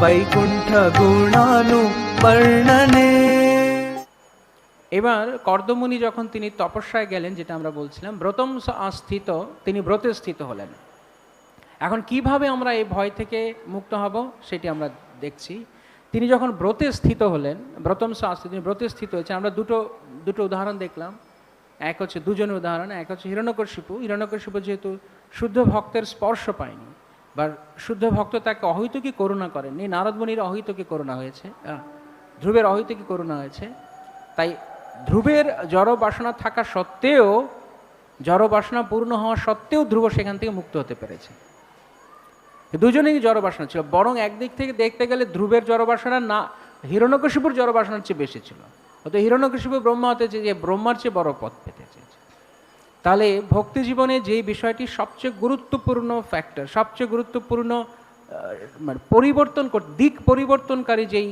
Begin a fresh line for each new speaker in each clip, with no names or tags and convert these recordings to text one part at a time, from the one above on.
वैकुण्ठ गुणानु वर्णने।
এবার কর্দমুনি যখন তিনি তপস্যায় গেলেন, যেটা আমরা বলছিলাম, ব্রতম স্থিত, তিনি ব্রতে স্থিত হলেন। এখন কিভাবে আমরা এই ভয় থেকে মুক্ত হব সেটি আমরা দেখছি। তিনি যখন ব্রতে স্থিত হলেন, ব্রতম স্থিত, তিনি ব্রতে স্থিত হয়েছে, আমরা দুটো উদাহরণ দেখলাম। এক হচ্ছে দুজনের উদাহরণ, এক হচ্ছে হিরণ্যকশিপু। হিরণ্যকশিপু যেহেতু শুদ্ধ ভক্তের স্পর্শ পায়নি, বা শুদ্ধ ভক্ত তাকে অহৈতুকী করুণা করেননি, নারদমুনির অহৈতুকী করুণা হয়েছে, ধ্রুবের অহৈতুকী করুণা হয়েছে, তাই ধ্রুবের জড় বাসনা থাকা সত্ত্বেও, জড় বাসনা পূর্ণ হওয়া সত্ত্বেও ধ্রুব সেখান থেকে মুক্ত হতে পেরেছে। দুজনেই জড় বাসনা ছিল, বরং একদিক থেকে দেখতে গেলে ধ্রুবের জড় বাসনা না হিরণ্যকশিপুর জড় বাসনার চেয়ে বেশি ছিল। অত হিরণ্যকশিপু ব্রহ্মা হতে চেয়ে ব্রহ্মার চেয়ে বড় পথ পেতে চেয়েছে। তাহলে ভক্তি জীবনে যেই বিষয়টি সবচেয়ে গুরুত্বপূর্ণ ফ্যাক্টর, সবচেয়ে গুরুত্বপূর্ণ মানে দিক পরিবর্তনকারী যেই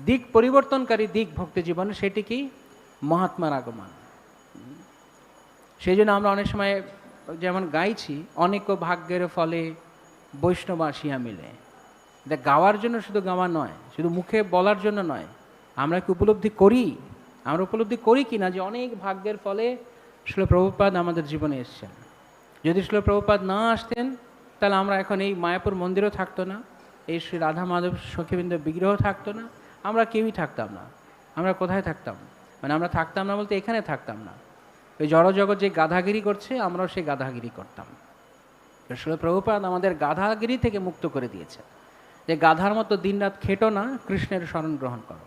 দিক পরিবর্তনকারী দিক ভক্তি জীবনে, সেটি কি? মহাত্মার আগমন। সেই জন্য আমরা অনেক সময় যেমন গাইছি, অনেক ভাগ্যের ফলে বৈষ্ণব আসিয়া মিলে। এটা গাওয়ার জন্য শুধু গাওয়া নয়, শুধু মুখে বলার জন্য নয়, আমরা কি উপলব্ধি করি? আমরা উপলব্ধি করি কি না যে অনেক ভাগ্যের ফলে শ্রীল প্রভুপাদ আমাদের জীবনে এসেছেন। যদি শ্রীল প্রভুপাদ না আসতেন তাহলে আমরা এখন এই মায়াপুর মন্দিরও থাকতো না, এই শ্রী রাধা মাধব সখীবৃন্দ বিগ্রহ থাকতো না, আমরা কেউই থাকতাম না। আমরা কোথায় থাকতাম? মানে আমরা থাকতাম না বলতে এখানে থাকতাম না। ওই জড়জগৎ যে গাধাগিরি করছে, আমরাও সেই গাধাগিরি করতাম। শ্রীল প্রভুপাদ আমাদের গাধাগিরি থেকে মুক্ত করে দিয়েছে, যে গাধার মতো দিনরাত খেটো না, কৃষ্ণের শরণ গ্রহণ করো।